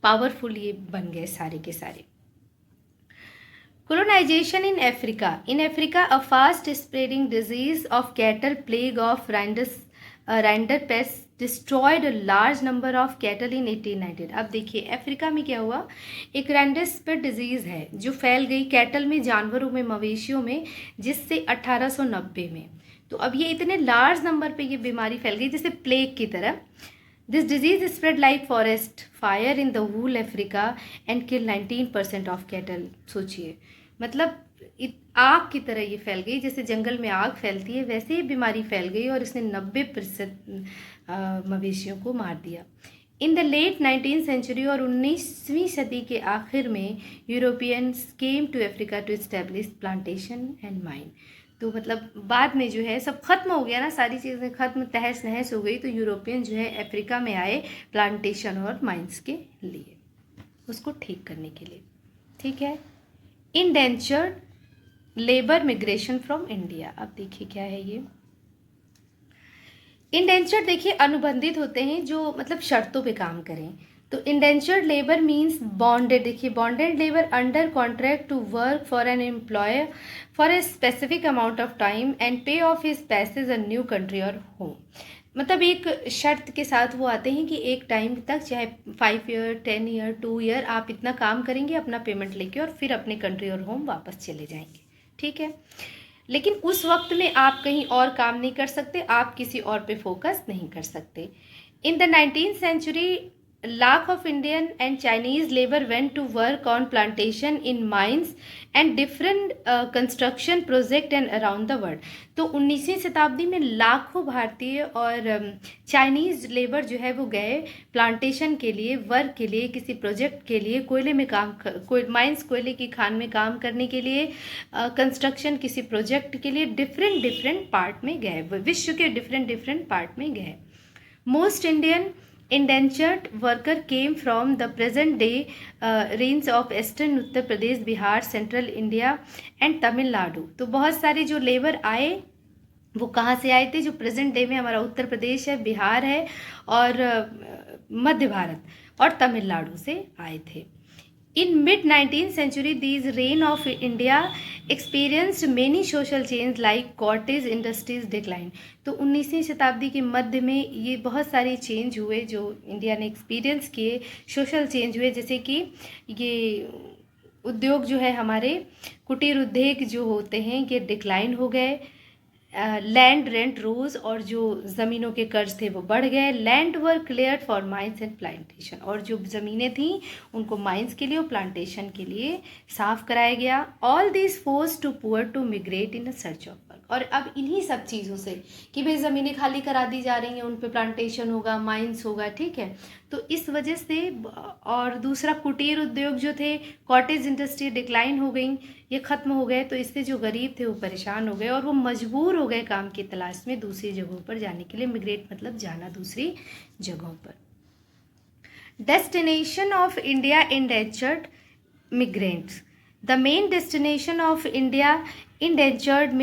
पावरफुल ये बन गए सारे के सारे। Colonization in Africa. In Africa, a fast spreading disease of cattle, plague of rinderpest, destroyed a large number of cattle in 1819। अब देखिए अफ्रीका में क्या हुआ, एक रैंडरपेस्ट डिजीज़ है जो फैल गई कैटल में, जानवरों में, मवेशियों में, जिससे 1890 में, तो अब ये इतने लार्ज नंबर पे ये बीमारी फैल गई जैसे प्लेग की तरह। This disease spread like forest fire in the wool Africa and kill 19% of cattle. सोचिए, मतलब आग की तरह ये फैल गई, जैसे जंगल में आग फैलती है वैसे ही बीमारी फैल गई और इसने 90% मवेशियों को मार दिया। इन द लेट 19th सेंचुरी, और 19वीं सदी के आखिर में, Europeans came to Africa to establish plantation and mine. तो मतलब बाद में जो है सब खत्म हो गया ना, सारी चीज़ें खत्म, तहस नहस हो गई, तो यूरोपियन जो है अफ्रीका में आए प्लांटेशन और माइंस के लिए, उसको ठीक करने के लिए। ठीक है, indentured labour migration from India. अब देखिए क्या है ये इंडेंचर्ड, देखिए अनुबंधित होते हैं जो मतलब शर्तों पे काम करें। तो इंडेंचर्ड लेबर मीन्स बॉन्डेड, देखिए bonded labour under contract to work for an employer for a specific amount of time and pay of his passage a new country और होम। मतलब एक शर्त के साथ वो आते हैं कि एक टाइम तक, चाहे 5 ईयर, 10 ईयर, 2 ईयर, आप इतना काम करेंगे अपना पेमेंट लेके और फिर अपने कंट्री और होम वापस चले जाएंगे। ठीक है, लेकिन उस वक्त में आप कहीं और काम नहीं कर सकते, आप किसी और पे फोकस नहीं कर सकते। In the 19th century, lakh of Indian and Chinese labor went to work on plantation in mines and different construction project and around the world। तो 19वीं शताब्दी में लाखों भारतीय और चाइनीज़ लेबर जो है वो गए प्लांटेशन के लिए, वर्क के लिए, किसी प्रोजेक्ट के लिए, कोयले में काम, माइंस कोयले की खान में काम करने के लिए, कंस्ट्रक्शन किसी प्रोजेक्ट के लिए, डिफरेंट पार्ट में गए, विश्व के डिफरेंट पार्ट में गए। Most Indian indentured worker came from the present day range of eastern Uttar Pradesh, Bihar, central India and Tamil Nadu. तो बहुत सारे जो लेबर आए वो कहाँ से आए थे? जो प्रेजेंट डे में हमारा उत्तर प्रदेश है, बिहार है और मध्य भारत और तमिलनाडु से आए थे। In mid-19th century, these reign of India experienced many social change like cottage industries decline। तो 19वीं शताब्दी के मध्य में ये बहुत सारे चेंज हुए जो इंडिया ने एक्सपीरियंस किए, सोशल चेंज हुए, जैसे कि ये उद्योग जो है हमारे कुटीर उद्योग जो होते हैं ये डिक्लाइन हो गए, लैंड रेंट रोज और जो ज़मीनों के कर्ज थे वो बढ़ गए, land were cleared for mines and plantation, और जो ज़मीनें थीं उनको माइंस के लिए और प्लांटेशन के लिए साफ कराया गया। All this force to poor to migrate in a search of work. और अब इन्हीं सब चीज़ों से कि भाई ज़मीनें खाली करा दी जा रही हैं, उन पे प्लांटेशन होगा, माइंस होगा, ठीक है, तो इस वजह से, और दूसरा कुटीर उद्योग जो थे, कॉटेज इंडस्ट्री डिक्लाइन हो गई, ये ख़त्म हो गए, तो इससे जो गरीब थे वो परेशान हो गए और वो मजबूर हो गए काम की तलाश में दूसरी जगहों पर जाने के लिए। मिग्रेट मतलब जाना दूसरी जगहों पर। Destination of India indentured migrants. The main destination of India indentured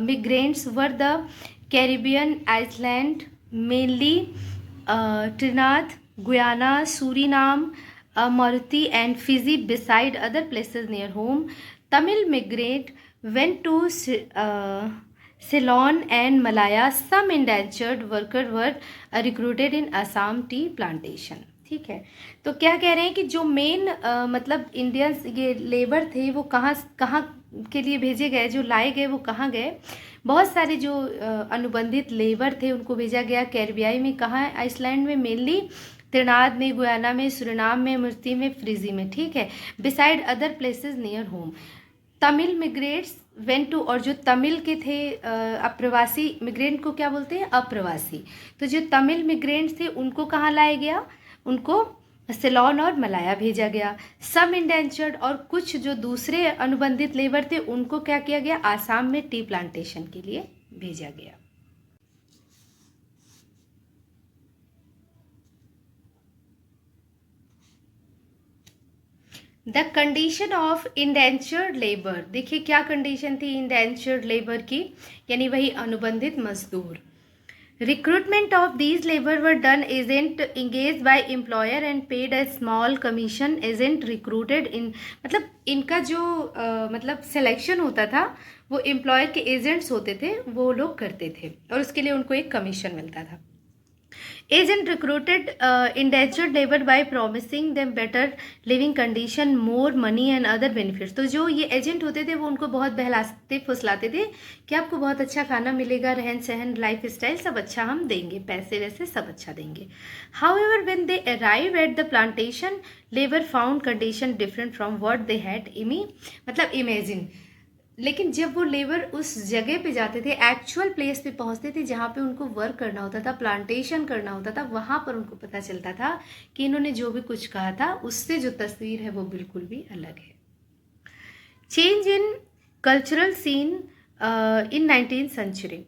migrants were the Caribbean island, mainly Trinidad, Guyana, Suriname, Mauritius and Fiji, beside other places near home. Tamil migrate went to Ceylon and Malaya. Some indentured workers were recruited in Assam tea plantation। ठीक है, तो क्या कह रहे हैं कि जो main मतलब इंडियंस ये लेबर थे वो कहाँ कहाँ के लिए भेजे गए, जो लाए गए वो कहाँ गए? बहुत सारे जो अनुबंधित लेबर थे उनको भेजा गया कैरिबियाई में, कहाँ? आइसलैंड में, मेनली त्रिनाद में, गुयाना में, सुरिनाम में, मुर्ती में, फ्रीजी में, ठीक है, beside other places near home. Tamil migrants went to, और जो तमिल के थे अप्रवासी, मिग्रेंट को क्या बोलते हैं? अप्रवासी। तो जो तमिल मिग्रेंट्स थे उनको कहाँ लाया गया? उनको सिलोन और मलाया भेजा गया। सम इंडेंचर्ड, और कुछ जो दूसरे अनुबंधित लेबर थे उनको क्या किया गया? आसाम में टी प्लांटेशन के लिए भेजा गया। The condition of indentured labour. देखिए क्या कंडीशन थी इंडेंचर्ड लेबर की, यानी वही अनुबंधित मजदूर। Recruitment of these labour were done agent engage by employer and paid a small commission. Agent recruited इन, मतलब इनका जो मतलब सिलेक्शन होता था वो एम्प्लॉयर के एजेंट्स होते थे, वो लोग करते थे और उसके लिए उनको एक कमीशन मिलता था। Agent recruited indentured labor by promising them better living condition, more money and other benefits। तो जो ये एजेंट होते थे वो उनको बहुत बहलाते फुसलाते थे कि आपको बहुत अच्छा खाना मिलेगा, रहन सहन, लाइफ स्टाइल सब अच्छा हम देंगे, पैसे वैसे सब अच्छा देंगे। However, when they arrived at the plantation, labor found condition different from what they had मतलब imagine। लेकिन जब वो लेबर उस जगह पे जाते थे, एक्चुअल प्लेस पे पहुंचते थे जहाँ पे उनको वर्क करना होता था, प्लांटेशन करना होता था, वहाँ पर उनको पता चलता था कि इन्होंने जो भी कुछ कहा था उससे जो तस्वीर है वो बिल्कुल भी अलग है। Change in cultural scene in 19th century।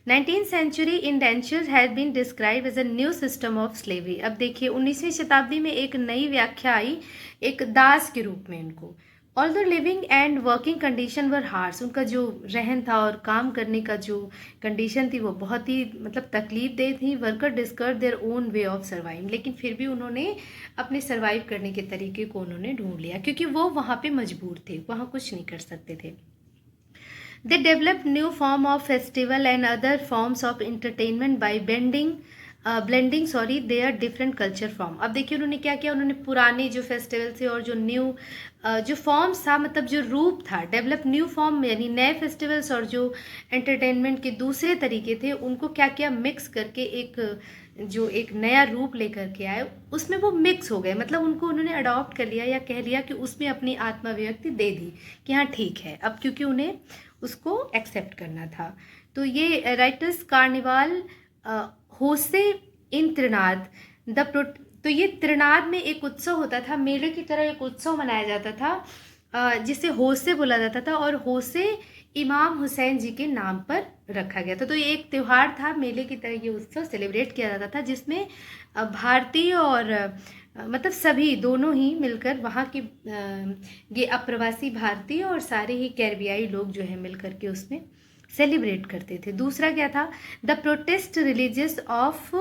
19th century indentures has been describe as a new system of slavery. अब देखिए 19वीं शताब्दी में एक नई व्याख्या आई, एक दास के रूप में इनको। Although living and working condition were harsh, उनका जो रहन था और काम करने का जो कंडीशन थी वो बहुत ही मतलब तकलीफ दे थी। Worker discover their own way of survive, लेकिन फिर भी उन्होंने अपने सर्वाइव करने के तरीके को उन्होंने ढूंढ लिया क्योंकि वो वहाँ पे मजबूर थे, वहाँ कुछ नहीं कर सकते थे। They develop new form of festival and other forms of entertainment by blending their different culture form. अब देखिए उन्होंने क्या किया, उन्होंने पुराने जो फेस्टिवल थे और जो न्यू जो फॉर्म्स था, मतलब जो रूप था, डेवलप न्यू फॉर्म यानी नए फेस्टिवल्स और जो एंटरटेनमेंट के दूसरे तरीके थे उनको क्या किया, मिक्स करके एक नया रूप लेकर के आए, उसमें वो मिक्स हो गए, मतलब उनको उन्होंने अडॉप्ट कर लिया या कह लिया कि उसमें अपनी आत्माभिव्यक्ति दे दी कि हाँ ठीक है, अब क्योंकि उन्हें उसको एक्सेप्ट करना था। तो ये राइटर्स कार्निवाल होसे इन त्रिनाद तो ये त्रिनाद में एक उत्सव होता था, मेले की तरह एक उत्सव मनाया जाता था जिसे होसे बोला जाता था। और होसे इमाम हुसैन जी के नाम पर रखा गया था। तो ये एक त्यौहार था, मेले की तरह ये उत्सव सेलिब्रेट किया जाता था, जिसमें भारतीय और मतलब सभी दोनों ही मिलकर वहाँ के ये अप्रवासी भारतीय और सारे ही कैरिबियाई लोग जो है मिलकर के उसमें सेलिब्रेट करते थे। दूसरा क्या था, द प्रोटेस्ट रिलीजियस ऑफ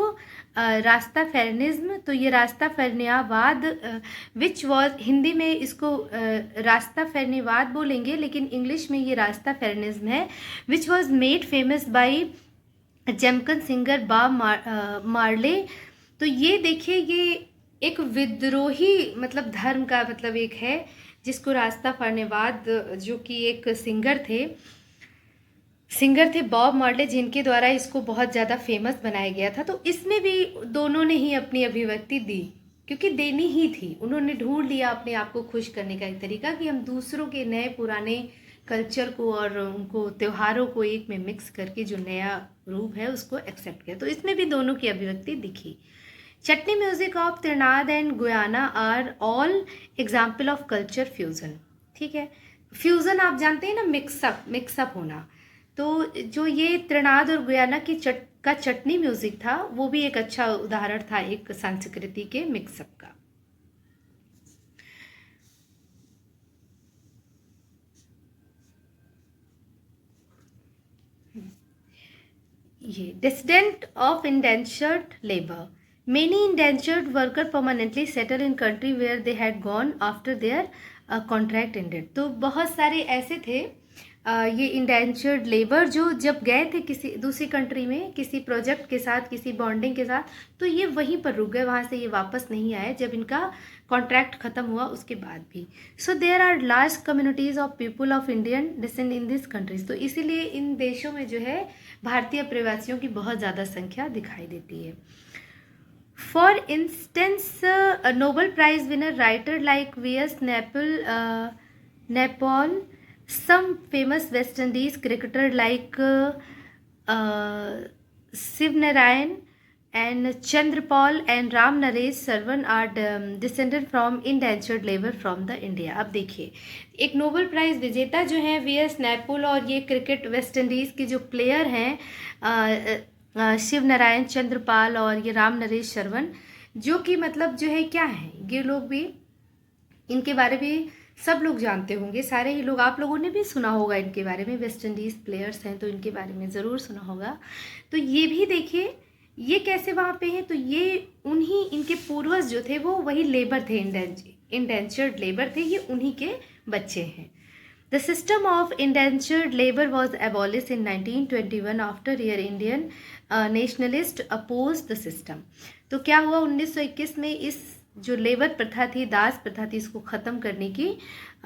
रास्ता फेरनिज्म। तो ये रास्ता फेरनियावाद विच वॉज, हिंदी में इसको रास्ता फेरनीवाद बोलेंगे, लेकिन इंग्लिश में ये रास्ता फेरनिज्म है, which was made famous by Jamaican singer Marley. तो ये देखिए, ये एक विद्रोही मतलब धर्म का मतलब एक है, जिसको रास्ता फेरनीवाद, जो कि एक सिंगर थे बॉब मार्ले, जिनके द्वारा इसको बहुत ज़्यादा फेमस बनाया गया था। तो इसमें भी दोनों ने ही अपनी अभिव्यक्ति दी, क्योंकि देनी ही थी। उन्होंने ढूंढ लिया अपने आप को खुश करने का एक तरीका कि हम दूसरों के नए पुराने कल्चर को और उनको त्योहारों को एक में मिक्स करके जो नया रूप है उसको एक्सेप्ट किया। तो इसमें भी दोनों की अभिव्यक्ति दिखी। Chutney music of Trinidad and Guyana are all example of culture fusion. ठीक है, फ्यूज़न आप जानते हैं ना, मिक्सअप होना। तो जो ये त्रिनाद और गुयाना की चटनी म्यूजिक था, वो भी एक अच्छा उदाहरण था एक संस्कृति के मिक्सअप का। ये descendant of indentured labour, many indentured worker permanently settle in country where they had gone after their contract ended. तो बहुत सारे ऐसे थे ये इंडेंचर्ड लेबर जो जब गए थे किसी दूसरी कंट्री में किसी प्रोजेक्ट के साथ, किसी बॉन्डिंग के साथ, तो ये वहीं पर रुक गए, वहाँ से ये वापस नहीं आए जब इनका कॉन्ट्रैक्ट ख़त्म हुआ उसके बाद भी। So there are large communities of people of Indian descent in this countries. तो इसीलिए इन देशों में जो है भारतीय प्रवासियों की बहुत ज़्यादा संख्या दिखाई देती है। For instance Nobel prize winner writer like V S. Naipaul, some famous West Indies cricketer like Shiv Narayan and Chandrapal and Ram Naresh Sarwan are descended from indentured labor from the India। अब देखिए, एक नोबल प्राइज़ विजेता जो हैं VS. नैपोल और ये cricket West Indies के जो प्लेयर हैं शिव नारायण, चंद्रपाल और ये राम नरेश शरवण, जो कि मतलब जो है क्या है, ये लोग भी, इनके बारे में सब लोग जानते होंगे, सारे ही लोग, आप लोगों ने भी सुना होगा इनके बारे में, वेस्ट इंडीज़ प्लेयर्स हैं तो इनके बारे में ज़रूर सुना होगा। तो ये भी देखिए ये कैसे वहाँ पे हैं, तो ये उन्हीं, इनके पूर्वज जो थे वो वही लेबर थे, इंडेंचर्ड लेबर थे, ये उन्हीं के बच्चे हैं। The system of indentured labour was abolish in 1921 after year Indian nationalist oppose the system. तो क्या हुआ 1921 में, इस जो लेबर प्रथा थी, दास प्रथा थी, इसको ख़त्म करने की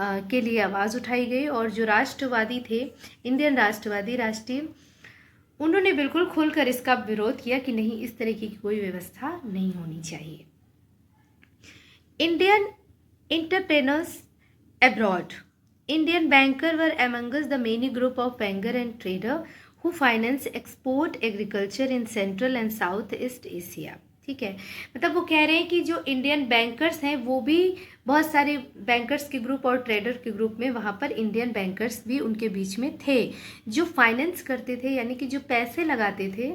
के लिए आवाज़ उठाई गई, और जो राष्ट्रवादी थे, इंडियन राष्ट्रीय, उन्होंने बिल्कुल खुलकर इसका विरोध किया कि नहीं, इस तरीके की कोई व्यवस्था नहीं होनी चाहिए। Indian entrepreneurs abroad, Indian banker were Among Us the many group of banker and trader who finance export agriculture in central and south east Asia. ठीक है, मतलब वो कह रहे हैं कि जो इंडियन बैंकर्स हैं वो भी, बहुत सारे बैंकर्स के ग्रुप और ट्रेडर के ग्रुप में वहाँ पर इंडियन बैंकर्स भी उनके बीच में थे, जो फाइनेंस करते थे, यानी कि जो पैसे लगाते थे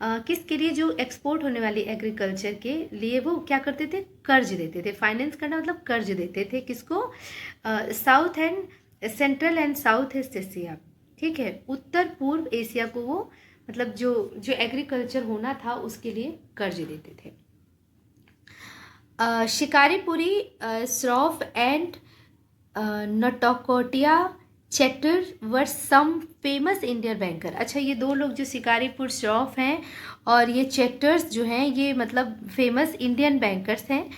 किसके लिए, जो एक्सपोर्ट होने वाली एग्रीकल्चर के लिए वो क्या करते थे, कर्ज देते थे। फाइनेंस करना मतलब कर्ज देते थे, किसको, south and central and south east Asia. ठीक है, उत्तर पूर्व एशिया को वो मतलब जो एग्रीकल्चर होना था उसके लिए कर्ज देते थे। Shikaripuri Shroff and Nattukottai Chettiar were some famous Indian banker. अच्छा, ये दो लोग जो शिकारीपुर श्रॉफ हैं और ये चैटर्स जो हैं, ये मतलब फेमस इंडियन बैंकर्स हैं।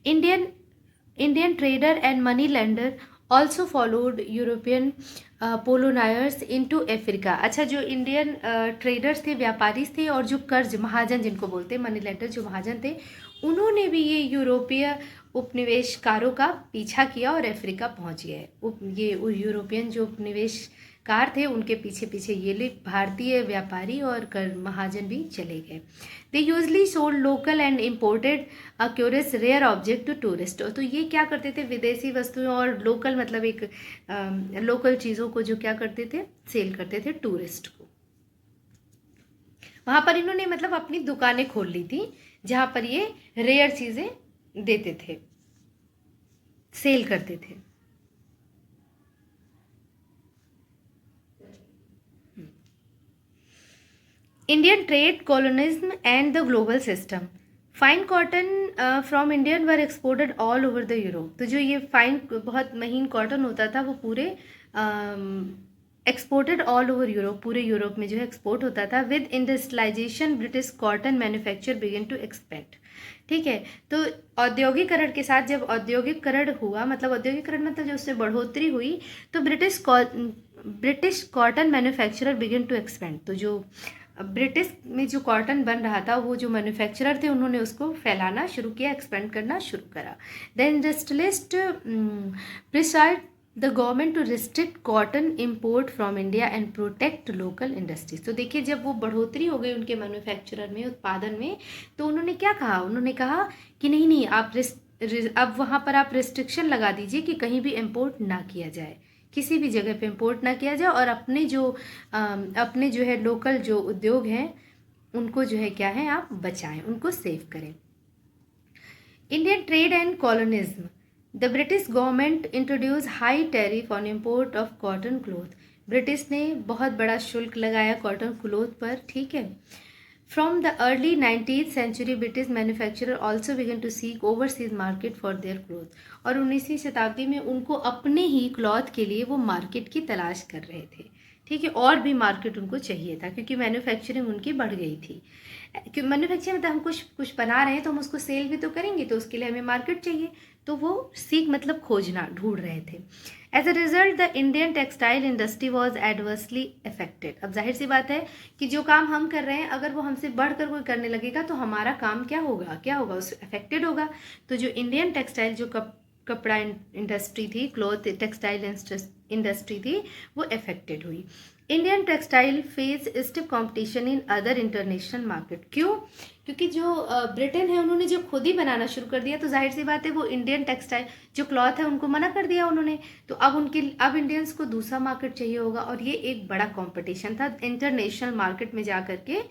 Indian trader and money lender also followed European colonisers into Africa. अच्छा, जो इंडियन ट्रेडर्स थे, व्यापारी थे, और जो कर्ज महाजन जिनको बोलते हैं, मनी लेंडर जो महाजन थे, उन्होंने भी ये यूरोपीय उपनिवेशकारों का पीछा किया और अफ्रीका पहुंच गए। ये यूरोपियन जो उपनिवेश कार थे उनके पीछे पीछे ये लोग भारतीय व्यापारी और कर महाजन भी चले गए। They usually sold local and imported a curious rare object to tourist. तो ये क्या करते थे, विदेशी वस्तुएं और लोकल मतलब एक लोकल चीज़ों को जो क्या करते थे, सेल करते थे टूरिस्ट को। वहाँ पर इन्होंने मतलब अपनी दुकानें खोल ली थी जहाँ पर ये रेयर चीज़ें देते थे, सेल करते थे। Indian trade, colonialism and the global system. Fine cotton from Indian were exported all over the Europe. तो जो ये फाइन बहुत महीन कॉटन होता था वो पूरे एक्सपोर्टेड ऑल ओवर यूरोप, पूरे यूरोप में जो है एक्सपोर्ट होता था। With industrialisation British cotton manufacture begin to expand. ठीक है, तो औद्योगिकरण के साथ जब औद्योगिकरण हुआ, मतलब औद्योगिकरण मतलब जब उससे बढ़ोतरी हुई, तो British cotton manufacturer begin to expand. तो जो ब्रिटिश में जो कॉटन बन रहा था वो जो मैन्युफैक्चरर थे उन्होंने उसको फैलाना शुरू किया, एक्सपेंड करना शुरू करा। The industrialist persuade the government to restrict cotton import from India and protect local industries. तो देखिए जब वो बढ़ोतरी हो गई उनके मैन्युफैक्चरर में, उत्पादन में, तो उन्होंने क्या कहा, उन्होंने कहा कि नहीं नहीं आप अब वहाँ पर आप रिस्ट्रिक्शन लगा दीजिए कि कहीं भी इम्पोर्ट ना किया जाए, किसी भी जगह पे इम्पोर्ट ना किया जाए, और अपने जो है लोकल जो उद्योग हैं उनको जो है क्या है आप बचाएं, उनको सेव करें। Indian trade and colonialism. The British government introduce high tariff on import of cotton cloth. British ने बहुत बड़ा शुल्क लगाया कॉटन क्लोथ पर। ठीक है, from the early 19th century British manufacturer also began to seek overseas market for their cloth. और 19वीं शताब्दी में उनको अपने ही क्लॉथ के लिए वो मार्केट की तलाश कर रहे थे। ठीक है, और भी मार्केट उनको चाहिए था क्योंकि मैन्युफैक्चरिंग उनकी बढ़ गई थी। क्योंकि मैन्युफैक्चरिंग मतलब हम कुछ बना रहे हैं तो हम उसको सेल भी तो करेंगे, तो उसके लिए हमें मार्केट चाहिए, तो वो सीख मतलब खोजना ढूंढ रहे थे। As a result the Indian textile industry was adversely affected. अब जाहिर सी बात है कि जो काम हम कर रहे हैं अगर वो हमसे बढ़कर कोई करने लगेगा तो हमारा काम क्या होगा उससे अफेक्टेड होगा। तो जो इंडियन टेक्सटाइल जो कपड़ा इंडस्ट्री थी, क्लॉथ टेक्सटाइल इंडस्ट्री थी, वो अफेक्टेड हुई। Indian textile face stiff competition in other international market. क्यों? क्योंकि जो ब्रिटेन है उन्होंने जो खुद ही बनाना शुरू कर दिया, तो जाहिर सी बात है वो इंडियन टेक्सटाइल जो क्लॉथ है उनको मना कर दिया उन्होंने। तो अब इंडियंस को दूसरा मार्केट चाहिए होगा, और ये एक बड़ा कंपटीशन था इंटरनेशनल मार्केट में जा करके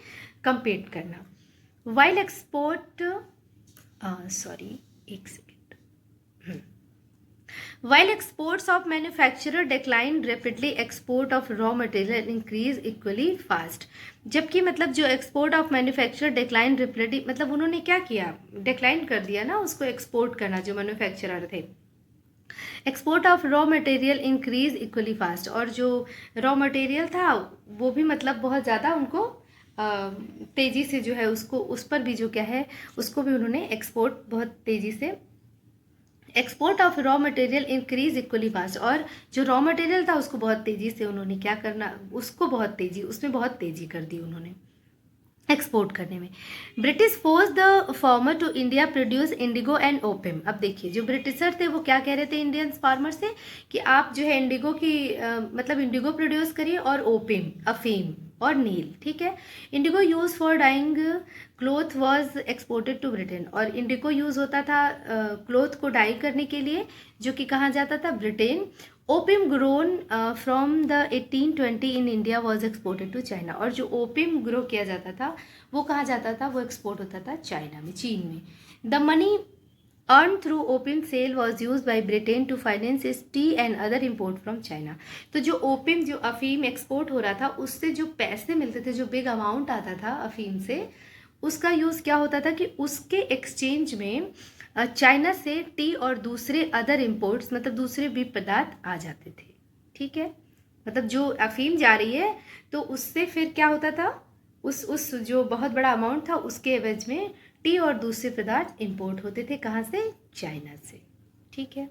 compete करना। While export While exports of manufacturer declined rapidly, export of raw material increased equally fast। जबकि मतलब जो export of manufacturer decline rapidly, मतलब उन्होंने क्या किया, डिक्लाइन कर दिया ना उसको एक्सपोर्ट करना, जो मैन्युफैक्चरर थे। Export of raw material increase equally fast, और जो रॉ मटेरियल था वो भी मतलब बहुत ज़्यादा उनको तेज़ी से जो है उसको, उस पर भी जो क्या है उसको भी उन्होंने एक्सपोर्ट बहुत तेज़ी से, export of raw material increase equally fast, और जो रॉ मटेरियल था उसको बहुत तेज़ी से उन्होंने क्या करना, उसको उसमें बहुत तेज़ी कर दी उन्होंने एक्सपोर्ट करने में। British force the farmer to India produce indigo and opium. अब देखिए जो ब्रिटिशर थे वो क्या कह रहे थे इंडियन फार्मर से कि आप जो है इंडिगो की मतलब इंडिगो प्रोड्यूस करिए, और ओपियम, अफीम और नील। ठीक है, indigo use for dyeing cloth was exported to Britain, और इंडिगो यूज होता था क्लोथ को डाई करने के लिए, जो कि कहाँ जाता था, Britain. Opium grown from the 1820 in India was exported to China, और जो ओपियम ग्रो किया जाता था वो कहाँ जाता था, वो एक्सपोर्ट होता था चाइना में, चीन में। The money earn through opium sale was use by Britain to finance its tea and other import from China. तो जो ओपियम, जो अफीम एक्सपोर्ट हो रहा था, उससे जो पैसे मिलते थे, जो बिग अमाउंट आता था अफीम से, उसका यूज़ क्या होता था कि उसके एक्सचेंज में चाइना से टी और दूसरे अदर इम्पोर्ट्स, मतलब दूसरे भी पदार्थ आ जाते थे। ठीक है, मतलब जो अफीम जा रही है तो उससे फिर क्या होता था, उस जो बहुत बड़ा अमाउंट था उसके एवज में टी और दूसरे पदार्थ इंपोर्ट होते थे, कहाँ से, चाइना से। ठीक है।